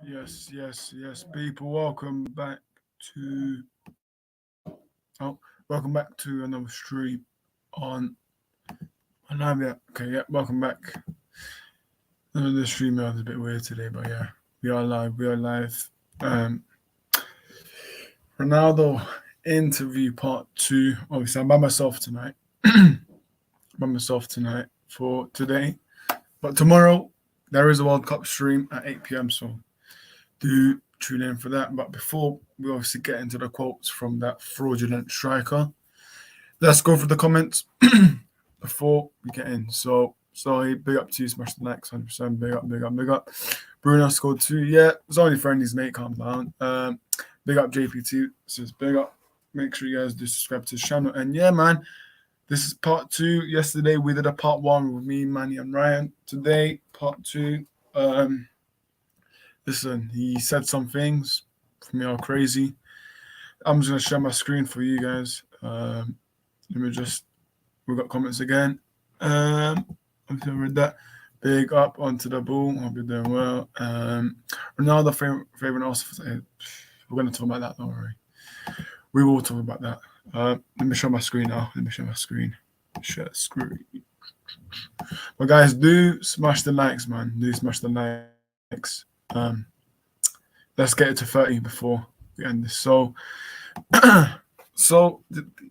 Yes, people. To oh, welcome back to another stream on live. Yeah, okay, yeah, welcome back. The stream is a bit weird today, but yeah, we are live. We are live. Um, Ronaldo interview part two. Obviously, I'm by myself tonight. For today, but tomorrow there is a World Cup stream at 8 p.m. So do tune in for that. But before we obviously get into the quotes from that fraudulent striker, let's go for the comments before we get in. So, sorry, big up to you, smash the likes, 100%. Big up. Bruno scored 2. Yeah, it's only friendlies, mate. Calm down. Big up JP2. Says big up. Make sure you guys do subscribe to the channel. And yeah, man, this is part 2. Yesterday we did a part 1 with me, Manny, and Ryan. Today, part 2. Listen, he said some things for me all crazy. I'm just gonna share my screen for you guys. We got comments again. I'm gonna read that. Big up onto the ball. Hope you're doing well. Ronaldo favorite also. We're gonna talk about that. Don't worry. We will talk about that. Let me show my screen now. Share screen. But guys, do smash the likes, man. Do smash the likes. Let's get it to 30 before we end this. So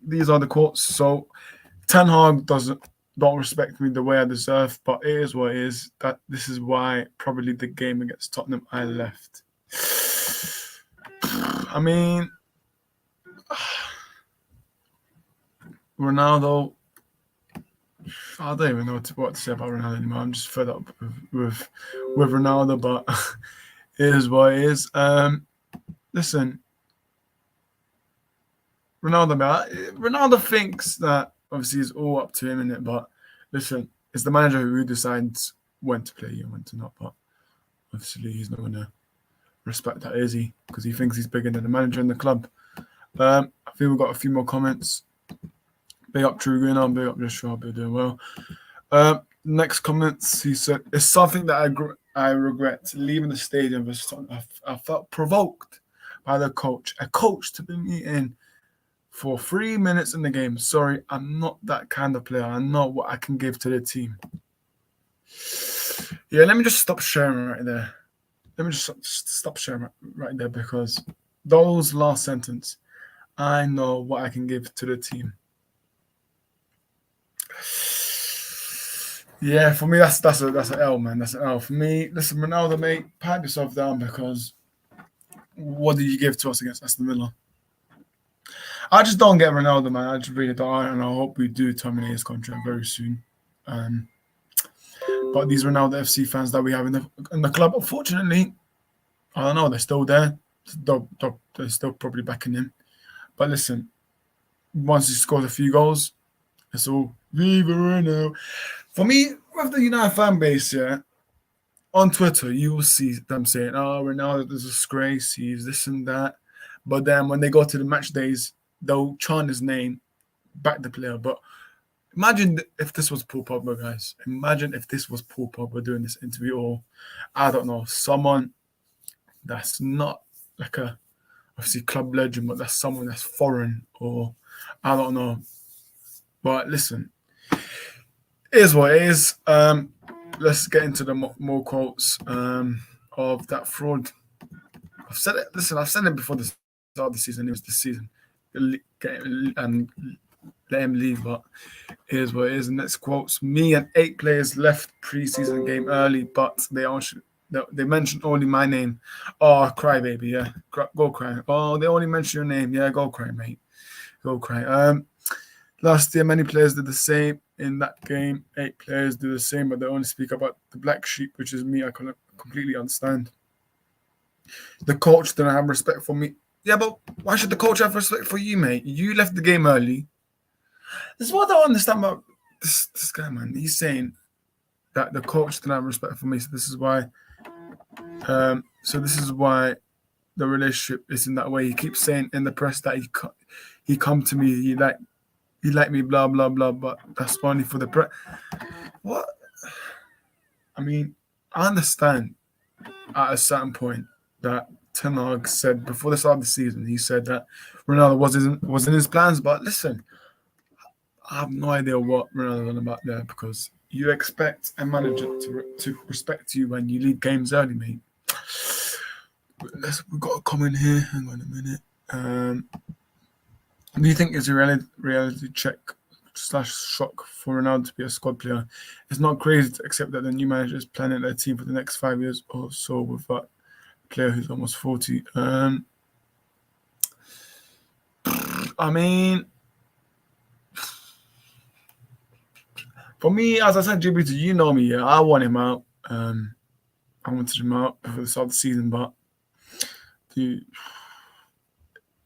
these are the quotes. So Ten Hag don't respect me the way I deserve, but it is what it is. That this is why probably the game against Tottenham I left. I mean, Ronaldo. I don't even know what to say about Ronaldo anymore. I'm just fed up with Ronaldo, but it is what it is. Listen, Ronaldo thinks that obviously it's all up to him, innit? But listen, it's the manager who decides when to play you and when to not. But obviously he's not going to respect that, is he? Because he thinks he's bigger than the manager in the club. I think we've got a few more comments. Big up True Greener, big up Joshua, hope you're doing well. Next comments, he said, it's something that I regret leaving the stadium. I felt provoked by the coach. A coach to be meeting for 3 minutes in the game. Sorry, I'm not that kind of player. I know what I can give to the team. Yeah, let me just stop sharing right there. Let me just stop sharing right there because those last sentence, I know what I can give to the team. Yeah, for me that's an L, man. That's an L for me. Listen, Ronaldo, mate, pat yourself down because what did you give to us against Aston Villa? I just don't get Ronaldo, man. I just really don't, and I hope we do terminate his contract very soon. But these Ronaldo FC fans that we have in the club, unfortunately, I don't know. They're still there. They're still probably backing him. But listen, once he scores a few goals, it's all Viva Ronaldo. For me, with the United fan base, yeah, on Twitter, you will see them saying, "Oh, Ronaldo is a disgrace. He's this and that." But then when they go to the match days, they'll chant his name, back the player. But imagine if this was Paul Pogba, guys. Imagine if this was Paul Pogba doing this interview, or I don't know, someone that's not like a obviously club legend, but that's someone that's foreign, or I don't know. But listen, it is what it is. Let's get into the more quotes of that fraud. I've said it. Listen, I've said it before the start of the season. It was this season. And let him leave, but here's what it is. Next quotes: me and 8 players left preseason game early, but they mentioned only my name. Oh, cry, baby, yeah, go cry. Oh, they only mention your name, yeah, go cry, mate, go cry. Last year, many players did the same in that game. 8 players do the same, but they only speak about the black sheep, which is me. I completely understand. The coach didn't have respect for me. Yeah, but why should the coach have respect for you, mate? You left the game early. This is what I don't understand about this guy, man. He's saying that the coach didn't have respect for me, so this is why. This is why the relationship is in that way. He keeps saying in the press that he come to me, he like me, blah blah blah. But that's only for the press. What? I mean, I understand at a certain point that Ten Hag said before the start of the season. He said that Ronaldo was in his plans, but listen, I have no idea what Ronaldo on about there because you expect a manager to respect you when you lead games early, mate. We've got a comment here. Hang on a minute. Do you think it's a reality check / shock for Ronaldo to be a squad player? It's not crazy to accept that the new manager is planning their team for the next 5 years or so with that player who's almost 40. I mean, for me, as I said, JBT, you know me, yeah, I want him out. I wanted him out before the start of the season, but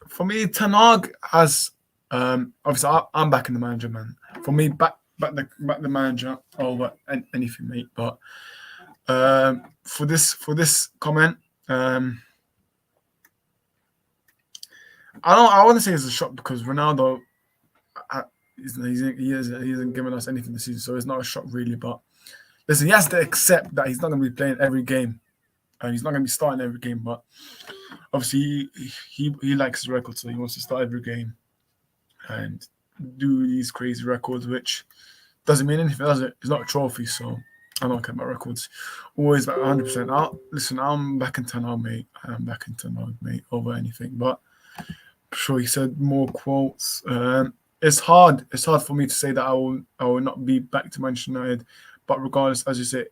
for me, Ten Hag has obviously I'm backing the manager, man. For me, back the manager over anything, mate. But for this comment, I want to say it's a shock because Ronaldo, he hasn't given us anything this season, so it's not a shock really. But listen, he has to accept that he's not going to be playing every game, and he's not going to be starting every game. But obviously, he likes his record, so he wants to start every game and do these crazy records, which doesn't mean anything, does it? It's not a trophy, so I don't care about records. Always back 100%. Listen, I'm backing Ten Hag, mate. I'm backing Ten Hag, mate, over anything. But I'm sure he said more quotes. It's hard. It's hard for me to say that I will not be back to Manchester United. But regardless, as you say,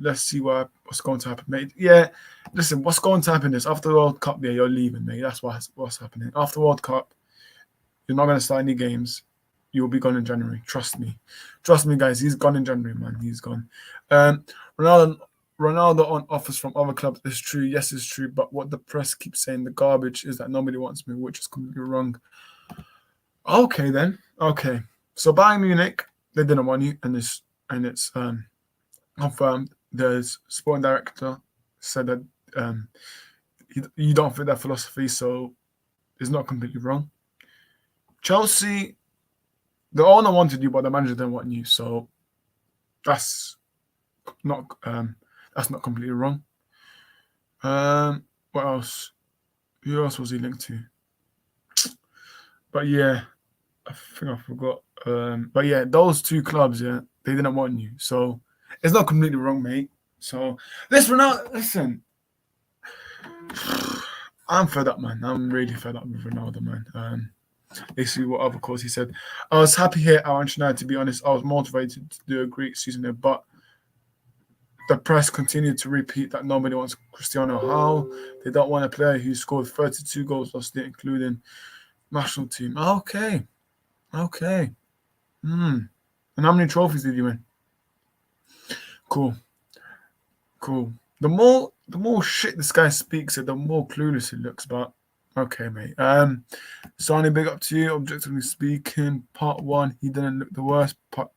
let's see what's going to happen, mate. Yeah, listen, what's going to happen is after the World Cup, you're leaving, mate. That's what's happening. After the World Cup, you're not going to start any games. You'll be gone in January. Trust me. Trust me, guys. He's gone in January, man. He's gone. Ronaldo on offers from other clubs is true. Yes, it's true. But what the press keeps saying, the garbage, is that nobody wants me, which is completely wrong. Okay, then. Okay. So Bayern Munich, they didn't want you, and it's confirmed. The sporting director said that you don't fit that philosophy, so it's not completely wrong. Chelsea, the owner wanted you, but the manager didn't want you, so that's not completely wrong. What else? Who else was he linked to? But yeah, I think I forgot. But yeah, those two clubs, yeah, they didn't want you, so it's not completely wrong, mate. So listen. I'm fed up, man. I'm really fed up with Ronaldo, man. Basically, what other quotes he said. I was happy here at Manchester United, to be honest. I was motivated to do a great season there, but the press continued to repeat that nobody wants Cristiano. How? They don't want a player who scored 32 goals last year, including national team. Okay. And how many trophies did you win? Cool. The more shit this guy speaks, the more clueless he looks. But okay, mate. Sonny, big up to you. Objectively speaking, part 1, he didn't look the worst. Part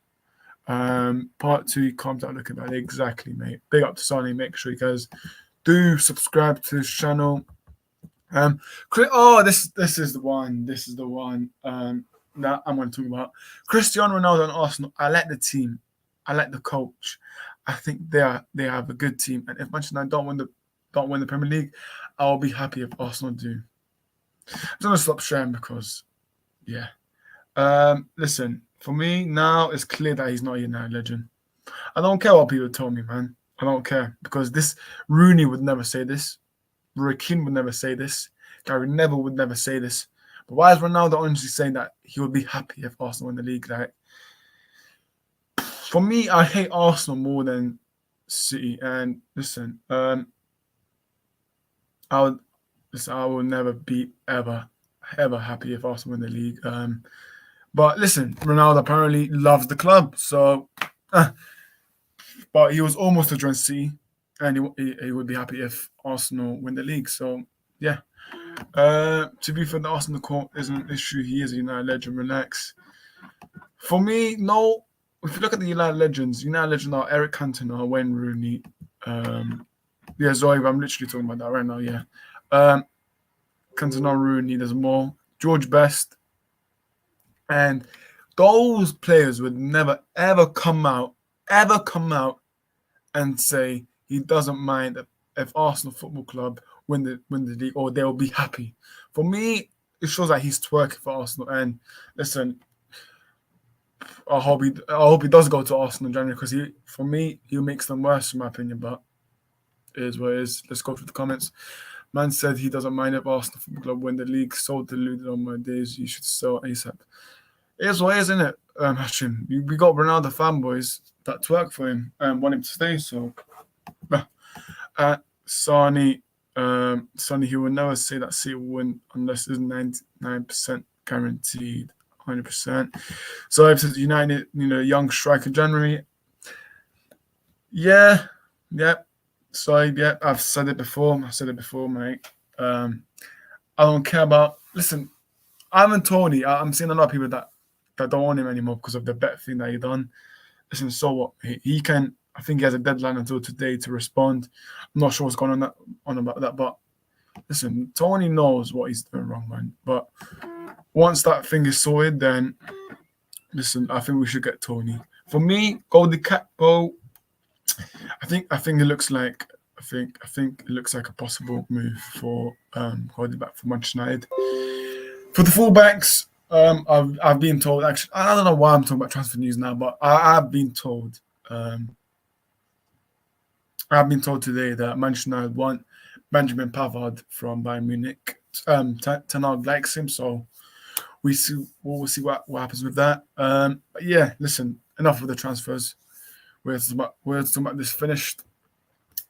2, he calmed down looking bad. Exactly, mate. Big up to Sonny. Make sure you guys do subscribe to his channel. This is the one. This is the one that I'm going to talk about. Cristiano Ronaldo and Arsenal. I like the team. I like the coach. I think they have a good team. And if Manchester United don't win the Premier League, I'll be happy if Arsenal do. I'm gonna stop sharing because, yeah. Listen, for me now it's clear that he's not a United legend. I don't care what people tell me, man. I don't care because this Rooney would never say this. Roy Keane would never say this. Gary Neville would never say this. But why is Ronaldo honestly saying that he would be happy if Arsenal win the league? Like, for me, I hate Arsenal more than City. And listen, I will never be ever happy if Arsenal win the league. But listen, Ronaldo apparently loves the club, so. But he was almost to join City, and he would be happy if Arsenal win the league. So yeah. To be fair, the Arsenal quote isn't an issue. He is a United legend. Relax. For me, no. If you look at the United legends are Eric Cantona, Wayne Rooney. Zoe, I'm literally talking about that right now. Yeah. Cantona, Rooney. There's more. George Best. And those players would never ever come out and say he doesn't mind if Arsenal Football Club win the league, or they'll be happy. For me, it shows that he's twerking for Arsenal. And listen, I hope he does go to Arsenal in January, because for me, he makes them worse in my opinion. But it is what it is. Let's go through the comments. Man said he doesn't mind if Arsenal Football Club win the league. So deluded on my days. You should sell ASAP. It is what it is, isn't it, Hashim? We got Ronaldo fanboys that twerk for him and want him to stay. So, Sonny, he will never say that City will win unless it's 99% guaranteed, 100%. So if it's United, young striker January. Yeah. So yeah, I've said it before. Mate. I don't care about. Listen, Ivan Toney. I'm seeing a lot of people that don't want him anymore because of the bet thing that he done. Listen, so what? He can. I think he has a deadline until today to respond. I'm not sure what's going on about that, but listen, Tony knows what he's doing wrong, man. But once that thing is sorted, then listen, I think we should get Tony. For me, go. I think it looks like it looks like a possible move for holding back for Manchester United. For the fullbacks, I've been told, actually, I don't know why I'm talking about transfer news now, but I've been told today that Manchester United want Benjamin Pavard from Bayern Munich. Ten Hag likes him, so we'll see what happens with that. But yeah, listen, enough of the transfers. We're talking about this finished.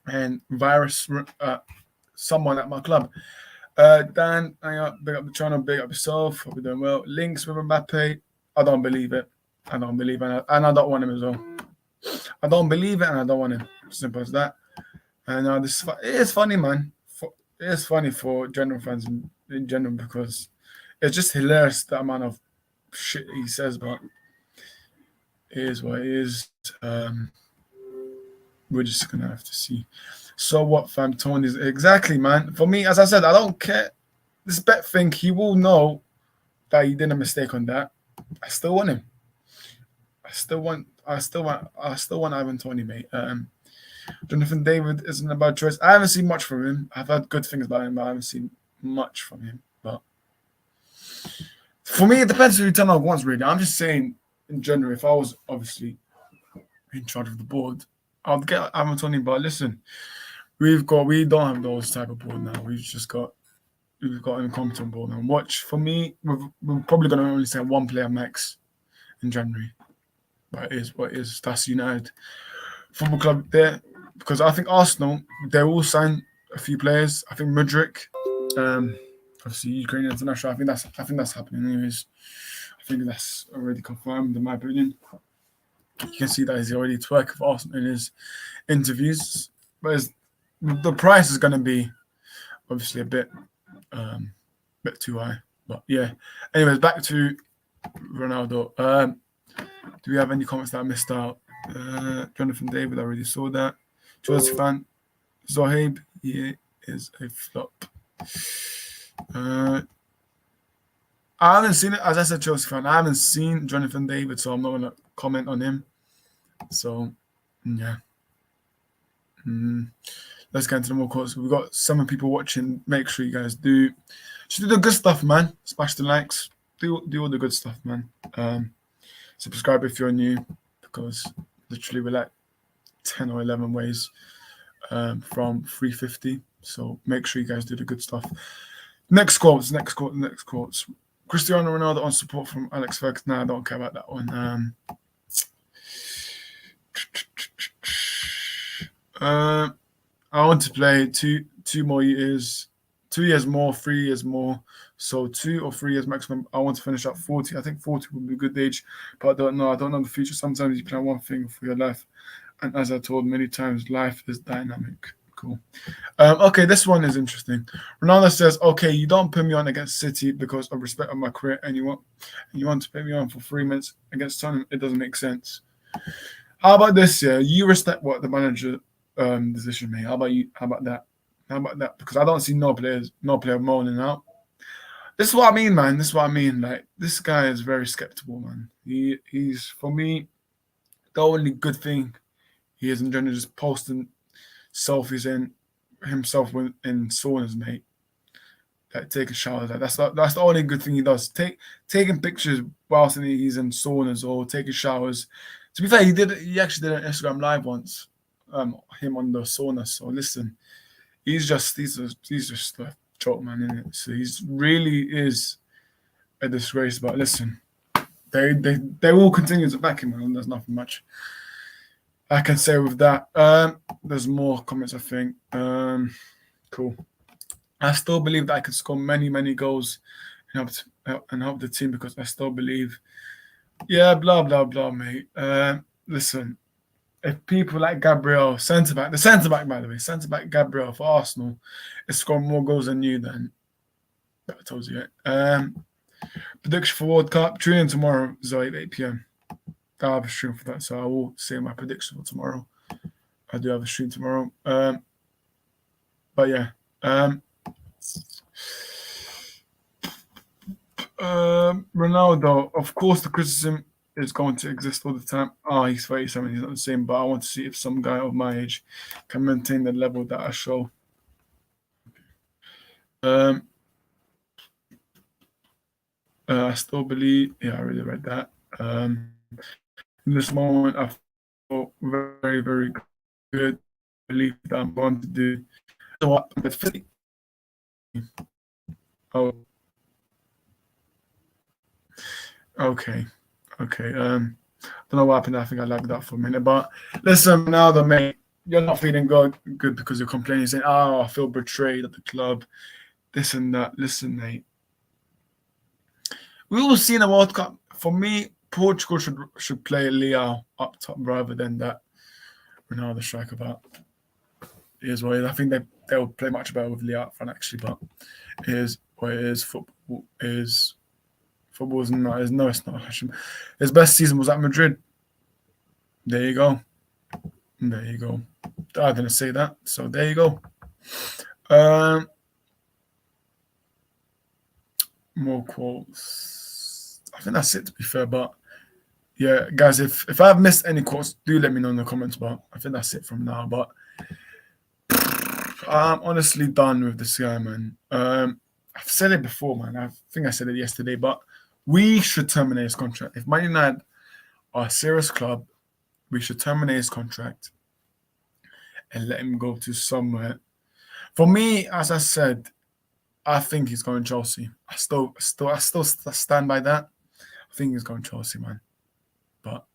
And virus, someone at my club. Dan, big up the channel, big up yourself. Hope you're doing well. Links with Mbappe. I don't believe it. I don't believe it. And I don't want him as well. I don't believe it, and I don't want him. Simple as that. And it is funny, man. It is funny for general fans in general, because it's just hilarious the amount of shit he says, but it is what it is. We're just gonna have to see. So what, fam? Tony's exactly, man. For me, as I said, I don't care. This bet thing, he will know that he did a mistake on that. I still want him. I still want Ivan Toney, mate. Jonathan David isn't a bad choice. I haven't seen much from him. I've heard good things about him, but I haven't seen much from him. But for me, it depends who Ten Hag wants, really. I'm just saying, in general, if I was obviously in charge of the board, I'll get Ivan Toney. But listen, we don't have those type of board now. We've got an incompetent board now. Watch, for me, we're probably going to only send one player max in January. But it is what it is. That's United Football Club there. Because I think Arsenal, they will sign a few players. I think Mudryk, obviously Ukrainian international. I think that's happening anyways. I think that's already confirmed in my opinion. You can see that he's already twerking for Arsenal in his interviews. But the price is going to be obviously a bit too high. But yeah. Anyways, back to Ronaldo. Do we have any comments that I missed out? Jonathan David, I already saw that. Chelsea fan. Zohaib, he is a flop. I haven't seen it. As I said, Chelsea fan, I haven't seen Jonathan David, so I'm not going to comment on him. So, yeah. Let's get into the more quotes. We've got 7 people watching. Make sure you guys do the good stuff, man. Smash the likes. Do all the good stuff, man. Subscribe if you're new, because literally we're like 10 or 11 ways from 350. So make sure you guys do the good stuff. Next quotes. Cristiano Ronaldo on support from Alex Ferguson. Nah, I don't care about that one. I want to play two more years, 2 years more, 3 years more. So 2 or 3 years maximum. I want to finish at 40. I think 40 would be a good age, but I don't know. I don't know the future. Sometimes you plan one thing for your life, and as I told many times, life is dynamic. Cool. Okay, this one is interesting. Ronaldo says, "Okay, you don't put me on against City because of respect of my career, and you want to put me on for 3 minutes against Tottenham. It doesn't make sense." How about this? Yeah, you respect what the manager decision made. How about you? How about that? Because I don't see no player moaning out. This is what I mean, man. Like, this guy is very skeptical, man. He's, for me, the only good thing he is in general just posting selfies and himself in saunas, mate. Like taking showers. Like that's the only good thing he does. Taking pictures whilst he's in saunas or taking showers. To be fair, he actually did an Instagram live once. Him on the sauna. So listen, he's just a joke, man, isn't it? So he's really is a disgrace. But listen, they will continue to back him, and there's nothing much I can say with that. There's more comments, I think. Cool. I still believe that I could score many, many goals and help the team because I still believe. Yeah, blah blah blah, mate. Listen, if people like Gabriel, centre back, the centre back, by the way, centre back Gabriel for Arsenal, is scoring more goals than you, then that tells you it. Prediction for World Cup, tune in tomorrow, Zoe, at 8 p.m. I have a stream for that, so I will say my prediction for tomorrow. I do have a stream tomorrow. But yeah. Ronaldo, of course, the criticism is going to exist all the time. Oh, he's 37, he's not the same, but I want to see if some guy of my age can maintain the level that I show. I still believe, yeah, I really read that. In this moment, I feel very, very good. I believe that I'm going to do what I'm fit. Oh, okay. Don't know what happened. I think I lagged out for a minute. But listen, now the mate, you're not feeling good because you're complaining, saying, "Oh, I feel betrayed at the club, this and that." Listen, mate. We will see in the World Cup. For me, Portugal should play Leao up top rather than that Ronaldo striker. But here's what it is. I think they'll play much better with Leao up front actually. But here's what it is. Football is not. No, it's not. His best season was at Madrid. There you go. I didn't say that, so there you go. More quotes. I think that's it, to be fair. But yeah, guys, if I've missed any quotes, do let me know in the comments. But I think that's it from now. But I'm honestly done with this guy, man. I've said it before, man. I think I said it yesterday, but we should terminate his contract. If Man United are a serious club, we should terminate his contract and let him go to somewhere. For me, as I said, I think he's going Chelsea. I still stand by that. I think he's going Chelsea, man. But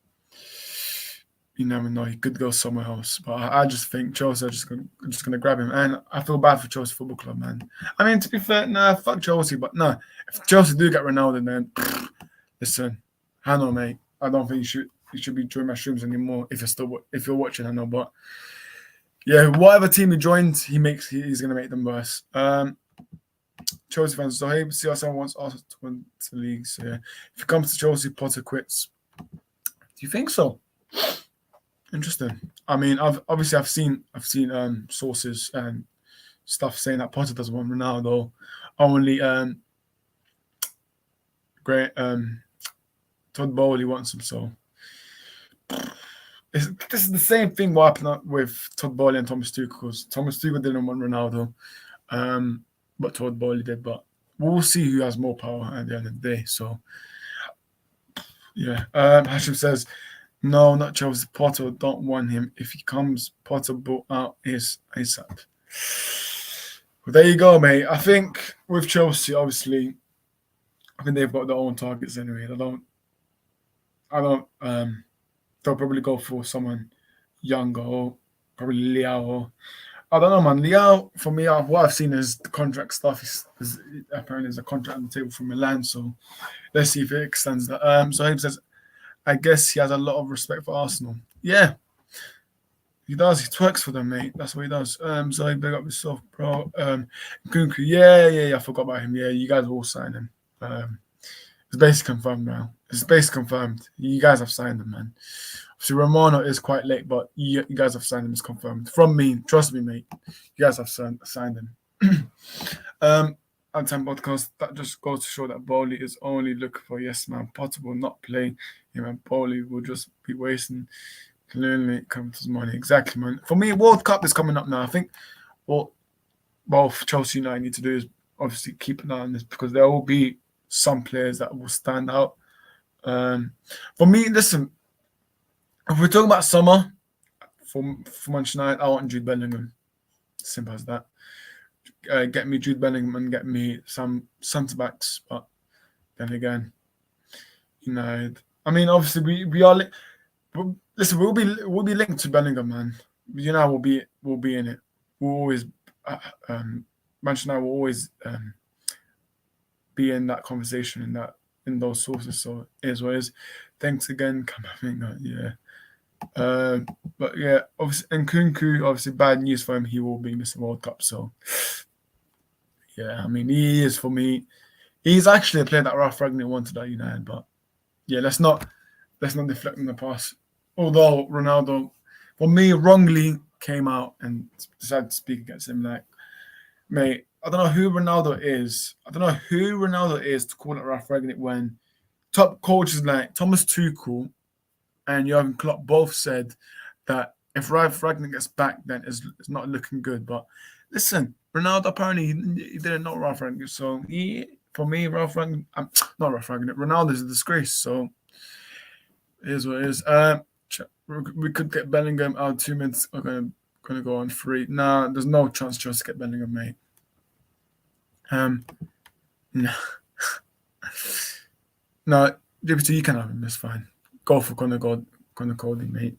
you never know. He could go somewhere else. But I just think Chelsea are just gonna grab him, and I feel bad for Chelsea Football Club, man. I mean, to be fair, nah, fuck Chelsea. But no, if Chelsea do get Ronaldo, then listen, I know, mate. I don't think you should be joining my streams anymore if you're watching. I know, but yeah, whatever team he joins, he's gonna make them worse. Chelsea fans, so hey, CR7 wants Arsenal to win the league. So yeah, if it comes to Chelsea, Potter quits. Do you think so? Interesting. I mean, I've seen sources and stuff saying that Potter doesn't want Ronaldo. Only Todd Bowley wants him. So this is the same thing what happened with Todd Bowley and Thomas Tuchel, because Thomas Tuchel didn't want Ronaldo, but Todd Bowley did. But we'll see who has more power at the end of the day. So yeah, Hashim says, no, not Chelsea. Potter don't want him. If he comes, Potter bought out his ASAP. Well, there you go, mate. I think with Chelsea, obviously, I think they've got their own targets anyway. They'll probably go for someone younger or probably Leao. Or, I don't know, man. Leao, for me, what I've seen is the contract stuff. Apparently, there's a contract on the table for Milan, so let's see if it extends that. So he says, I guess he has a lot of respect for Arsenal. Yeah, he does. He twerks for them, mate. That's what he does. So he big up yourself, bro. Kunku, yeah. I forgot about him. Yeah, you guys will all sign him. It's basically confirmed now. It's basically confirmed. You guys have signed him, man. So Romano is quite late, but you guys have signed him. It's confirmed from me. Trust me, mate. You guys have signed him. Time podcast, that just goes to show that Bowley is only looking for yes man. Potter will not play him, and Bowley will just be wasting clearly comes money. Exactly, man. For me, World Cup is coming up now. I think, well, both Chelsea United need to do is obviously keep an eye on this, because there will be some players that will stand out. For me, listen, if we're talking about summer for Manchester United, I want Jude Bellingham. Simple as that. Get me Jude Bellingham and get me some centre backs. But then again, United. I mean, obviously we are. Listen, we'll be linked to Bellingham, man. United will be in it. We'll always. Manchester United will always be in that conversation, in those sources. So it is what it is. Thanks again, Kamavinga. Yeah. But yeah, obviously, and Nkunku, obviously bad news for him. He will be missing World Cup. So yeah, I mean, he is, for me. He's actually a player that Ralph Ragnick wanted at United. But yeah, let's not deflect on the past. Although Ronaldo, for me, wrongly came out and decided to speak against him. Like, mate, I don't know who Ronaldo is. To call it Ralph Ragnick when top coaches like Thomas Tuchel and Jurgen Klopp both said that if Ralph Ragnick gets back, then it's not looking good. But listen, Ronaldo apparently he didn't know Ralph Ragnick. So for me, Ralph Ragnick, not Ralph Ragnick, Ronaldo is a disgrace. So it is what it is. We could get Bellingham out 2 minutes. We're gonna go on 3. Nah, there's no chance to get Bellingham, mate. No. No, GPT, you can have him. That's fine. Go for Connor Cody, mate.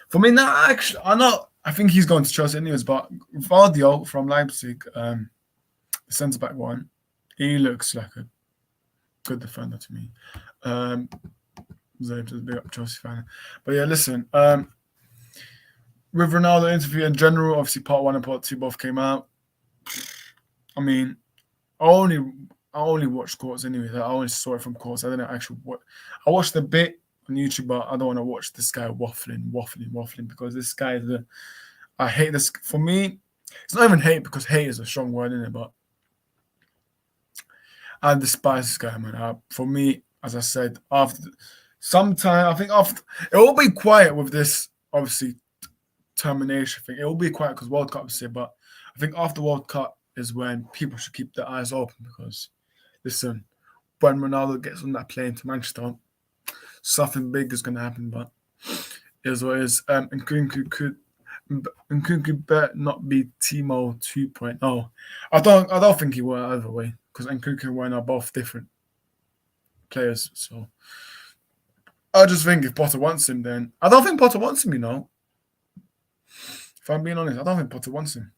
For me, now, actually, I think he's going to Chelsea anyways. But Vardio from Leipzig, the centre back one, he looks like a good defender to me. Zabe's a big up Chelsea fan. But yeah, listen. With Ronaldo interview in general, obviously part 1 and part 2 both came out. I mean, I only watched quotes anyway. I only saw it from quotes. I didn't actually watch. I watched a bit on YouTube, but I don't want to watch this guy waffling because this guy is I hate this. For me, it's not even hate, because hate is a strong word, isn't it? But I despise this guy, man. For me, as I said, after it will be quiet with this, obviously, termination thing. It will be quiet because World Cup is here, but I think after World Cup is when people should keep their eyes open, because listen, when Ronaldo gets on that plane to Manchester, something big is going to happen. But it is what it is. Nkunku better not be Timo 2.0. I don't think he will either way, because Nkunku and Wayne are both different players. So I just think if Potter wants him, then I don't think Potter wants him. If I'm being honest, I don't think Potter wants him.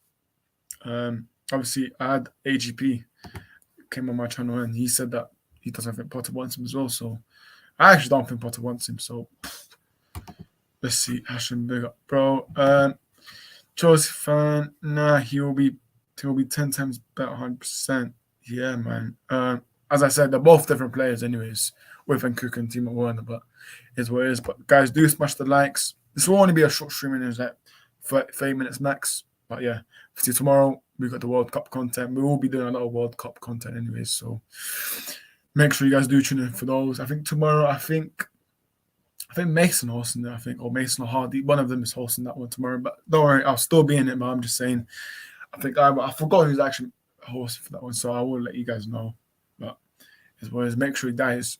Obviously, I had AGP came on my channel and he said that he doesn't think Potter wants him as well. So I actually don't think Potter wants him. So let's see. Ashton, big up, bro. Chelsea fan, nah, he will be 10 times better, 100%. Yeah, man. As I said, they're both different players, anyways, with Nkunku and Timo Werner. But it's what it is. But guys, do smash the likes. This will only be a short stream, it's like 30 minutes max. But yeah, see, tomorrow we got the World Cup content. We will be doing a lot of World Cup content anyways, so make sure you guys do tune in for those. I think tomorrow, I think Mason hosting it, or Mason or Hardy. One of them is hosting that one tomorrow. But don't worry, I'll still be in it, but I'm just saying, I forgot who's actually hosting for that one, so I will let you guys know. But as well as make sure you guys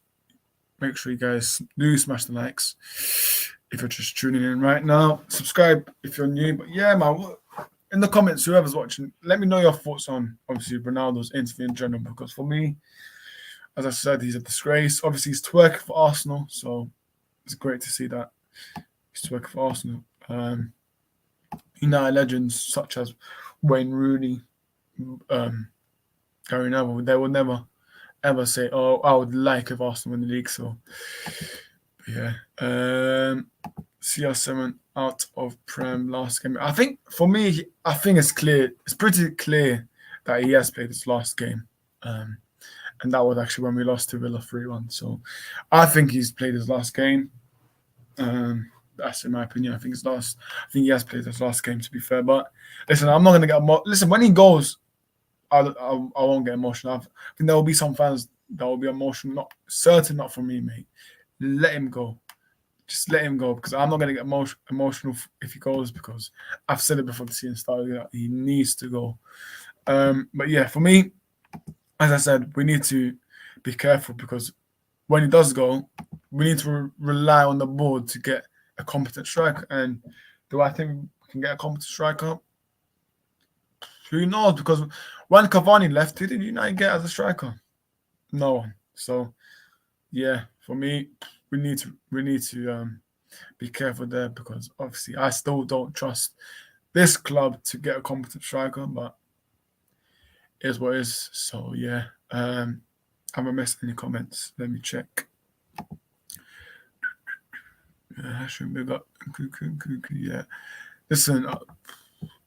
do smash the likes. If you're just tuning in right now, subscribe if you're new. But yeah, man, in the comments, whoever's watching, let me know your thoughts on, obviously, Ronaldo's interview in general. Because for me, as I said, he's a disgrace. Obviously, he's twerking for Arsenal, so it's great to see that he's twerking for Arsenal. United legends such as Wayne Rooney, Gary Neville, they will never, ever say, "Oh, I would like if Arsenal win the league." So, yeah. CR7 out of Prem last game. I think for me, it's clear. It's pretty clear that he has played his last game, and that was actually when we lost to Villa 3-1. So I think he's played his last game. That's in my opinion. I think he has played his last game. To be fair, but listen, I'm not gonna get listen when he goes. I won't get emotional. I think there will be some fans that will be emotional. Not for me, mate. Let him go. Just let him go, because I'm not going to get emotional if he goes, because I've said it before the season started that he needs to go. But yeah, for me, as I said, we need to be careful because when he does go, we need to rely on the board to get a competent striker. And do I think we can get a competent striker? Who knows? Because when Cavani left, who did United get as a striker? No one. So yeah, for me, we need to be careful there because obviously I still don't trust this club to get a competent striker, but it is what it is. So yeah, have I missed any comments? Let me check. Yeah, shouldn't be got. Yeah, listen.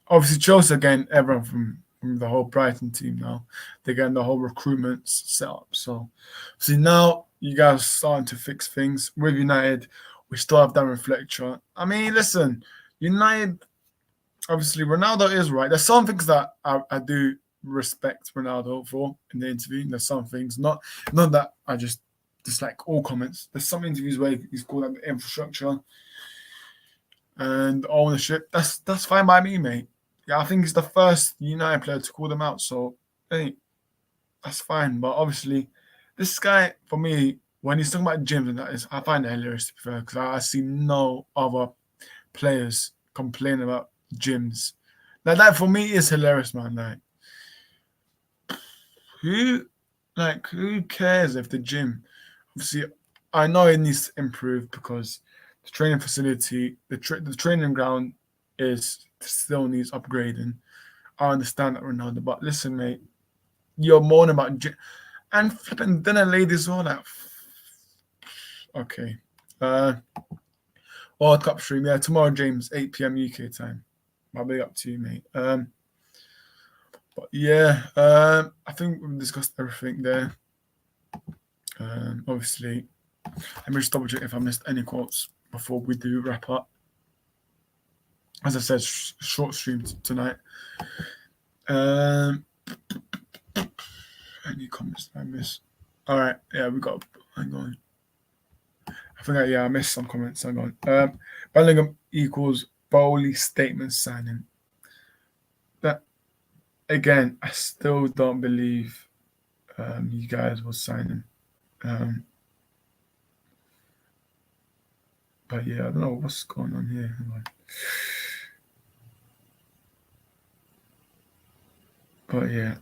Obviously, Chelsea are getting everyone from the whole Brighton team now. They're getting the whole recruitment set up. So, see now you guys are starting to fix things. With United, we still have Darren Fletcher. I mean, listen, United. Obviously, Ronaldo is right. There's some things that I do respect Ronaldo for in the interview. There's some things, not that I just dislike all comments. There's some interviews where he's called out the infrastructure and ownership. That's fine by me, mate. Yeah, I think he's the first United player to call them out. So, hey, that's fine. But obviously, this guy, for me, when he's talking about gyms and that, is I find it hilarious to be fair because I see no other players complain about gyms. Like that for me is hilarious, man. Who cares if the gym? Obviously, I know it needs to improve because the training facility, the training ground still needs upgrading. I understand that, Ronaldo, but listen, mate, you're moaning about gym and flipping dinner ladies all that. Okay, World Cup stream, yeah, tomorrow, James, 8 p.m. UK time. I'll be up to you, mate. But yeah, I think we've discussed everything there. Obviously, let me just double check if I missed any quotes before we do wrap up. As I said, short stream tonight. Any comments I missed? All right, yeah, we got. Hang on. I think I missed some comments. Hang on. Bellingham equals Bowley statement signing. That again, I still don't believe you guys will sign him. But yeah, I don't know what's going on here. Hang on. But yeah,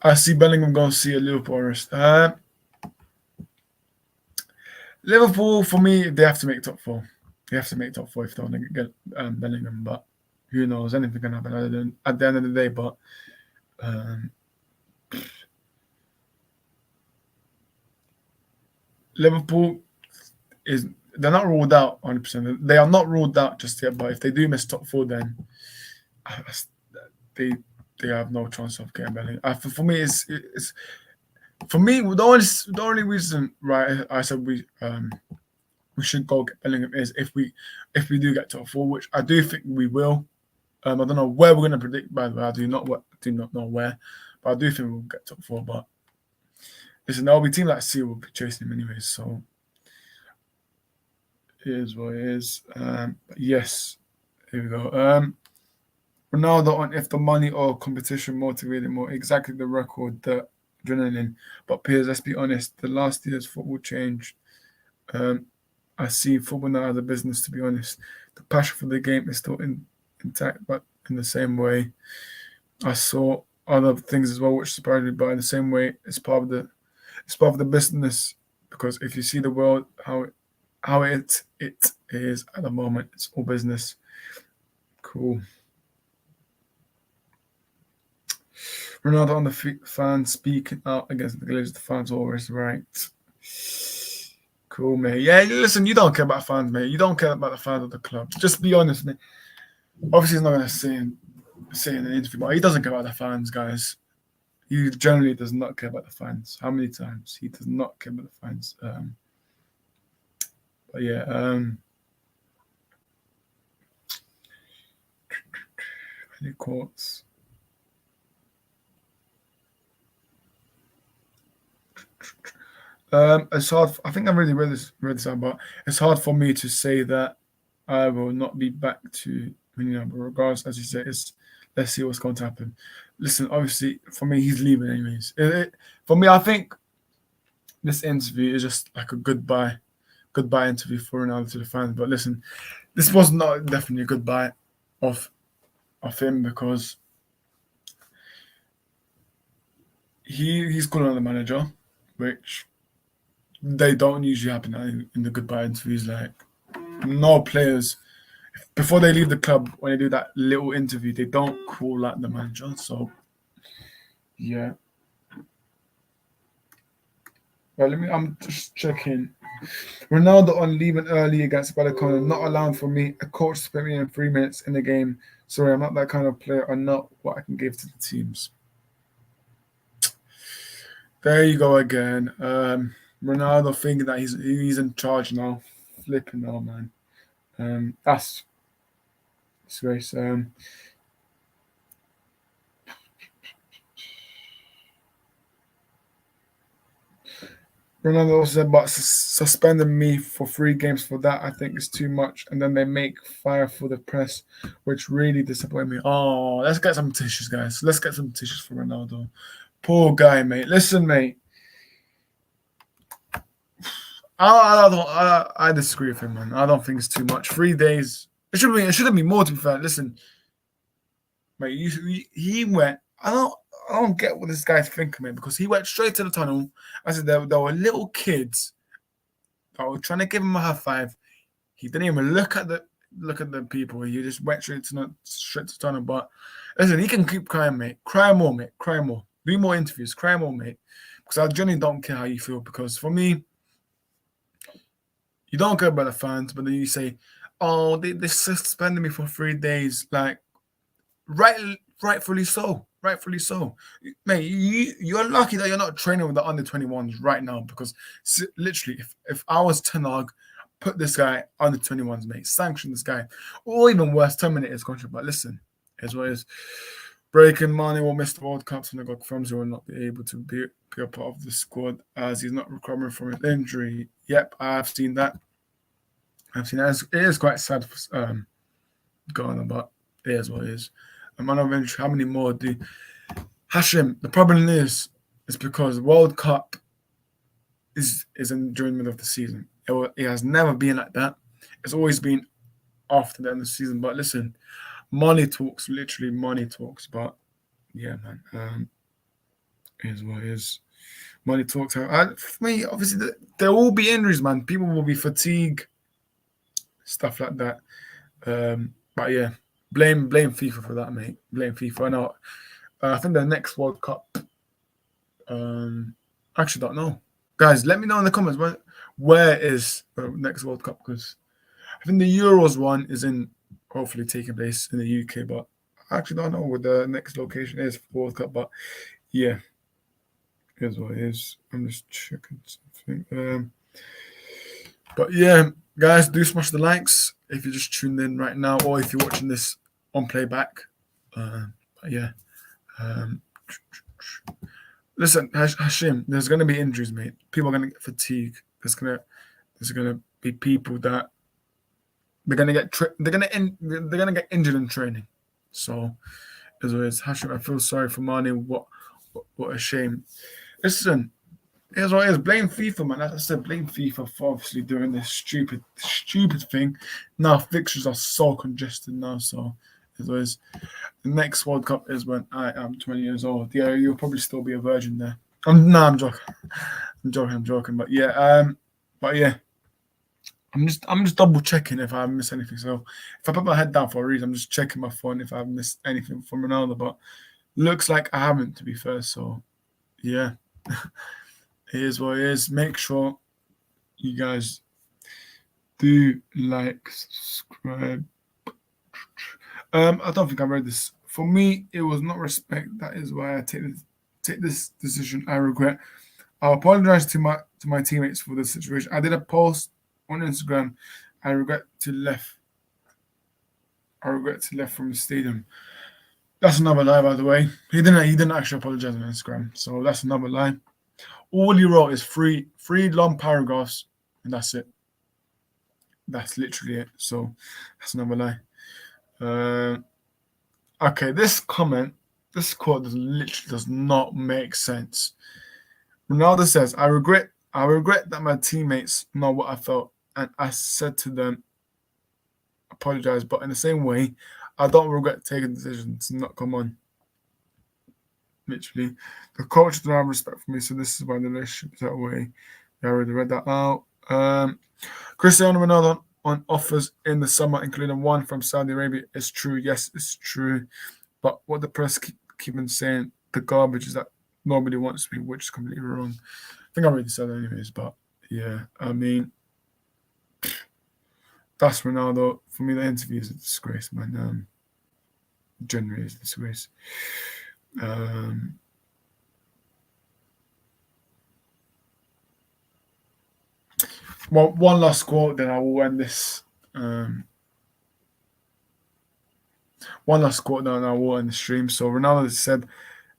I see Bellingham going to see a Liverpool. Liverpool, for me, they have to make top four. They have to make top four if they want to get Bellingham. But who knows? Anything can happen at the end of the day. But Liverpool they're not ruled out 100%. They are not ruled out just yet. But if they do miss top four, then they have no chance of getting Bellingham. For me, it's for me the only reason, right? I said we should go get Bellingham is if we do get top four, which I do think we will. I don't know where we're going to predict. By the way, I do not know where, but I do think we'll get top four. But listen, there'll be a team like C will be chasing him anyways. So it is what it is. Yes, here we go. Ronaldo on if the money or competition motivated more. Exactly the record, the adrenaline. But Piers, let's be honest, the last year's football changed. I see football now as a business, to be honest. The passion for the game is still intact, but in the same way, I saw other things as well, which surprised me, but in the same way, it's part of the business. Because if you see the world, how it is at the moment, it's all business. Cool. Ronaldo on the fans speaking out against the Glazers. The fans always right. Cool, mate. Yeah, listen, you don't care about fans, mate. You don't care about the fans of the club. Just be honest, mate. Obviously, he's not going to say in an interview, but he doesn't care about the fans, guys. He generally does not care about the fans. How many times? He does not care about the fans. But yeah, any quotes? It's hard. I think I really read this out, but it's hard for me to say that I will not be back to But regardless, as you say, let's see what's going to happen. Listen, obviously, for me, he's leaving anyways. For me, I think this interview is just like a goodbye interview for Ronaldo to the fans. But listen, this was not definitely a goodbye of him because he's calling on the manager, which they don't usually happen in the goodbye interviews. Like no players before they leave the club, when they do that little interview, they don't call out the manager. So yeah. Well, I'm just checking. Ronaldo on leaving early against Balacona, not allowed for me. A coach spent me in 3 minutes in the game. Sorry, I'm not that kind of player. I'm not what I can give to the teams. There you go again. Ronaldo thinking that he's in charge now. Flipping now, man. That's disgrace. Ronaldo also said, but suspending me for 3 games for that, I think is too much. And then they make fire for the press, which really disappointed me. Oh, let's get some tissues, guys. Let's get some tissues for Ronaldo. Poor guy, mate. Listen, mate. I disagree with him, man. I don't think it's too much. 3 days. It shouldn't be more, to be fair. Listen, mate. He went. I don't get what this guy's thinking, man, because he went straight to the tunnel. I said there were little kids that were trying to give him a high five. He didn't even look at the people. He just went straight to the tunnel. But listen, he can keep crying, mate. Cry more, mate. Cry more. Do more interviews. Cry more, mate. Because I genuinely don't care how you feel. Because for me, you don't care about the fans, but then you say, "Oh, they suspended me for 3 days." Like, rightfully so. Rightfully so, mate. You're lucky that you're not training with the under-21s right now, because literally, if I was Tenag, put this guy under-21s, mate. Sanction this guy, or even worse, terminate his contract. But listen, here's what it is. Breaking Mane will miss the World Cup, and got confirms he will not be able to be a part of the squad as he's not recovering from his injury. Yep, I've seen that. It is quite sad for Ghana, but it is what it is. A man of injury, how many more do Hashim? The problem is because World Cup is during the middle of the season. It has never been like that. It's always been after the end of the season. But listen, money talks, literally money talks. But yeah, man, it is what it is. Money talks. For me, obviously, there will be injuries, man. People will be fatigued, stuff like that. But yeah. Blame FIFA for that, mate. Blame FIFA. I know. I think the next World Cup. Actually, don't know, guys. Let me know in the comments where is the next World Cup, because I think the Euros one is hopefully taking place in the UK, but I actually don't know where the next location is for World Cup. But yeah, here's what it is. I'm just checking something. But yeah, guys, do smash the likes if you're just tuned in right now, or if you're watching this on playback. But yeah. Listen, Hashim, there's going to be injuries, mate. People are going to get fatigued. There's going to be people that they're going to get injured in training. So, as always, Hashim, I feel sorry for Mane. What a shame. Listen, here's what it is. Blame FIFA, man. As I said, blame FIFA for obviously doing this stupid thing. Now fixtures are so congested now. So, as always, the next World Cup is when I am 20 years old. Yeah, you'll probably still be a virgin there. I'm joking. I'm joking. But yeah, I'm just double checking if I missed anything. So if I put my head down for a reason, I'm just checking my phone if I've missed anything from Ronaldo. But looks like I haven't, to be fair. So yeah. It is what it is. Make sure you guys do like, subscribe. I don't think I read this. For me, it was not respect. That is why I take this decision. I regret. I apologize to my teammates for the situation. I did a post on Instagram. I regret to left from the stadium. That's another lie, by the way. He didn't actually apologize on Instagram. So that's another lie. All he wrote is three long paragraphs, and that's it. That's literally it. So that's another lie. Okay, this quote literally does not make sense. Ronaldo says, I regret that my teammates know what I felt, and I said to them, apologize, but in the same way, I don't regret taking the decision to not come on. Literally, the coach doesn't have respect for me, so this is why the relationship is that way. I already read that out. Cristiano Ronaldo on offers in the summer, including one from Saudi Arabia, is true. Yes, it's true. But what the press keep on saying, the garbage is that nobody wants me, which is completely wrong. I think I already said that anyways, but yeah, I mean, that's Ronaldo. For me, the interview is a disgrace, man. Generally, is a disgrace. Well, one last quote, then I will end this. One last quote, then I will end the stream. So Ronaldo said,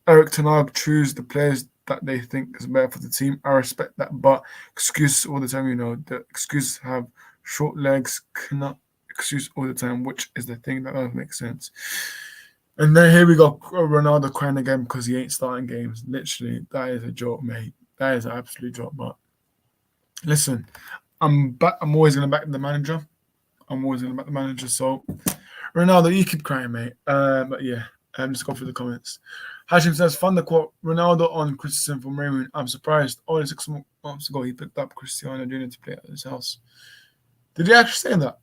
Eric Ten Hag choose the players that they think is better for the team. I respect that, but excuses all the time, the excuses have short legs, cannot excuse all the time, which is the thing that doesn't make sense. And then here we go, Ronaldo crying again because he ain't starting games. Literally, that is a joke, mate. That is an absolute joke. But listen, I'm always gonna back the manager. So Ronaldo, you keep crying, mate. But yeah, just go through the comments. Hashim says, fun the quote, Ronaldo on criticism from Raymond. I'm surprised. Only 6 months ago, he picked up Cristiano Jr. to play at his house. Did he actually say that?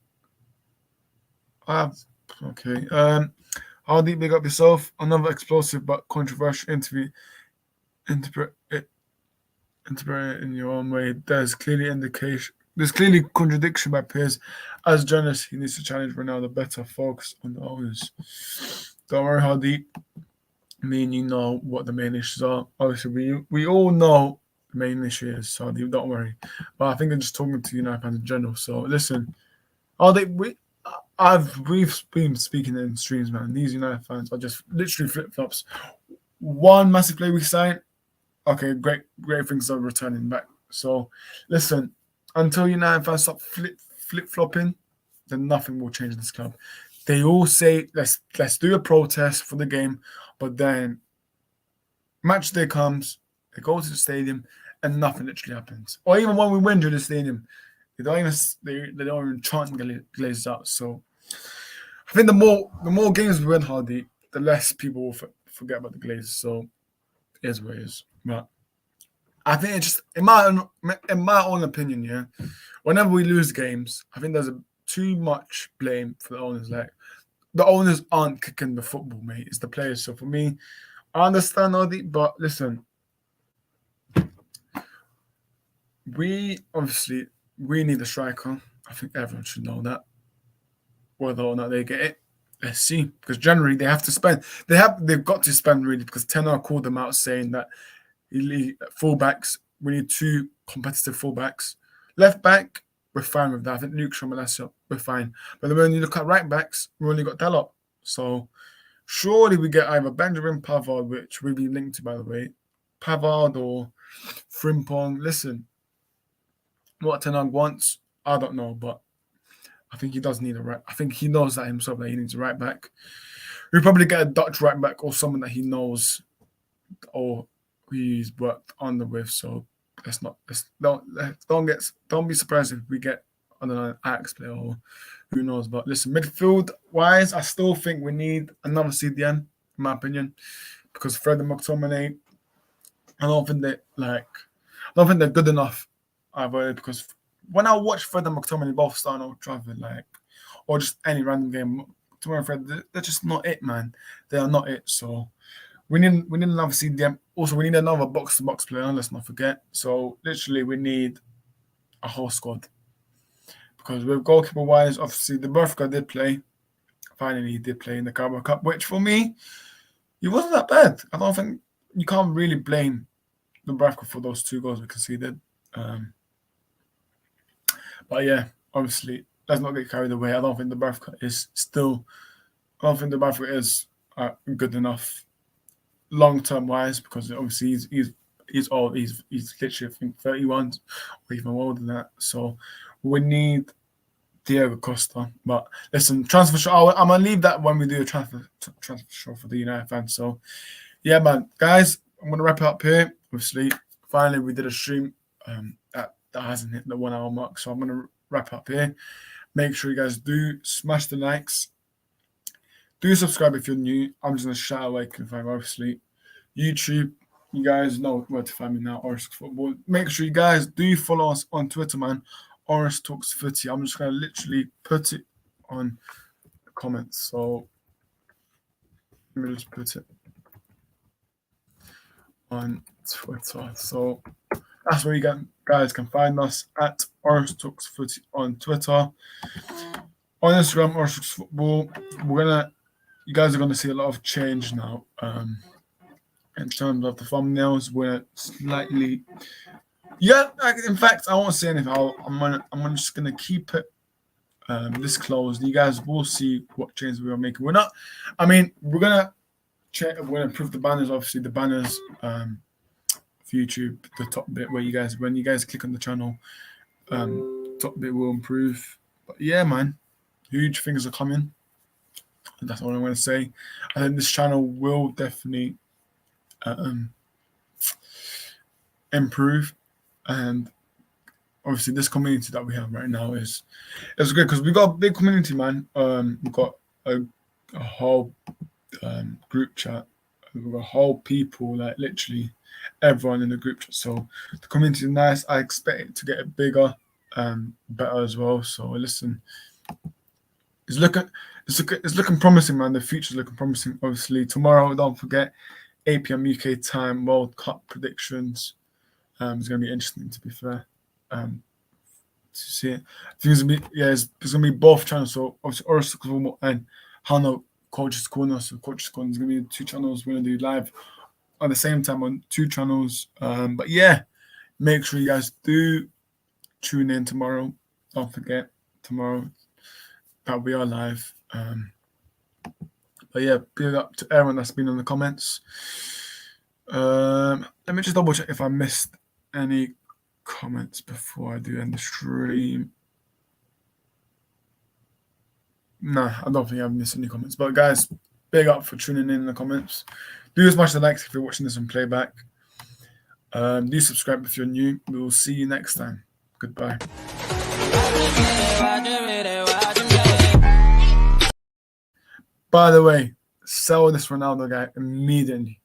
Okay. How deep big up yourself? Another explosive but controversial interview. Interpret it in your own way. There's clearly contradiction by peers. As journalists, he needs to challenge Ronaldo better, focus on the owners. Don't worry how deep. Me and you know what the main issues are. Obviously, we all know the main issue is, so don't worry. But I think I'm just talking to United fans in general. So listen, we've been speaking in streams, man. These United fans are just literally flip flops. One massive play we signed. Okay, great things are returning back. So listen, until United fans stop flip flopping, then nothing will change in this club. They all say let's do a protest for the game, but then match day comes, they go to the stadium, and nothing literally happens. Or even when we win during the stadium, they don't even chant Glazers out. So I think the more games we win, Hardy, the less people will forget about the Glazers. So it is what it is. But I think it's just in my own opinion, yeah. Whenever we lose games, I think there's too much blame for the owners. Like the owners aren't kicking the football, mate. It's the players. So for me, I understand all but listen, we need a striker. I think everyone should know that. Whether or not they get it, let's see. Because generally they have to spend. They've got to spend really because Ten Hag called them out saying that fullbacks. We need 2 competitive fullbacks. Left back, we're fine with that. I think Luke Shaw, we're fine. But then when you look at right backs, we only got Dalot. So surely we get either Benjamin Pavard, which we've been linked to, by the way, Pavard or Frimpong. Listen, what Ten Hag wants, I don't know, but I think he does need a right. I think he knows that himself that he needs a right back. We'll probably get a Dutch right back or someone that he knows or who he's worked on the with. So don't be surprised if we get an Ajax player or who knows. But listen, midfield wise, I still think we need another CDM, in my opinion, because Fred and McTominay, I don't think they're good enough either. Because when I watch Fred and McTominay both start on Old Trafford, or just any random game, McTominay and Fred, they're just not it, man. They are not it. So we need another CDM. Also, we need another box-to-box player, let's not forget. So, literally, we need a whole squad. Because with goalkeeper-wise, obviously, the Dubravka did play. Finally, he did play in the Carabao Cup, which, for me, he wasn't that bad. I don't think you can't really blame the Dubravka for those 2 goals we conceded. But, yeah, obviously, let's not get carried away. I don't think the Dubravka is good enough long-term wise, because obviously he's old. He's literally, I think, 31 or even older than that. So we need Diego Costa. But listen, transfer show. I'm gonna leave that when we do a transfer show for the United fans. So yeah, man, guys, I'm gonna wrap it up here. Obviously, finally we did a stream that hasn't hit the 1 hour mark. So I'm gonna wrap up here. Make sure you guys do smash the likes. Do subscribe if you're new. I'm just gonna shout away if I'm obviously YouTube. You guys know where to find me now, Oris Football. Make sure you guys do follow us on Twitter, man. Oris Talks Footy. I'm just gonna literally put it on the comments. So let me just put it on Twitter. So that's where you guys can find us at Oris Talks Footy on Twitter. On Instagram, Oris Talks Football. You guys are gonna see a lot of change now. In terms of the thumbnails, we're slightly, in fact, I won't say anything. I'm just gonna keep it this closed. You guys will see what changes we are making. We're gonna improve the banners. Obviously, the banners for YouTube, the top bit when you guys click on the channel, top bit will improve. But yeah, man, huge things are coming. That's all I'm gonna say. I think this channel will definitely improve, and obviously this community that we have right now is good because we got a big community, man. We've got a whole group chat. We've got whole people, like literally everyone in the group chat. So the community is nice. I expect it to get bigger, better as well. So listen, it's looking promising, man. The future's looking promising. Obviously tomorrow, don't forget, 8 p.m. UK time, World Cup predictions. It's going to be interesting, to be fair, to see it. I think it's going to be both channels. So obviously, Oris and Hano Coach's Corner. So Coach's Corner is going to be 2 channels. We're going to do live at the same time on 2 channels. But yeah, make sure you guys do tune in tomorrow. Don't forget tomorrow that we are live. But yeah, big up to everyone that's been in the comments. Let me just double check if I missed any comments before I do end the stream. Nah, I don't think I've missed any comments. But guys, big up for tuning in the comments. Do smash the likes if you're watching this on playback. Do subscribe if you're new. We will see you next time. Goodbye. By the way, sell this Ronaldo guy immediately.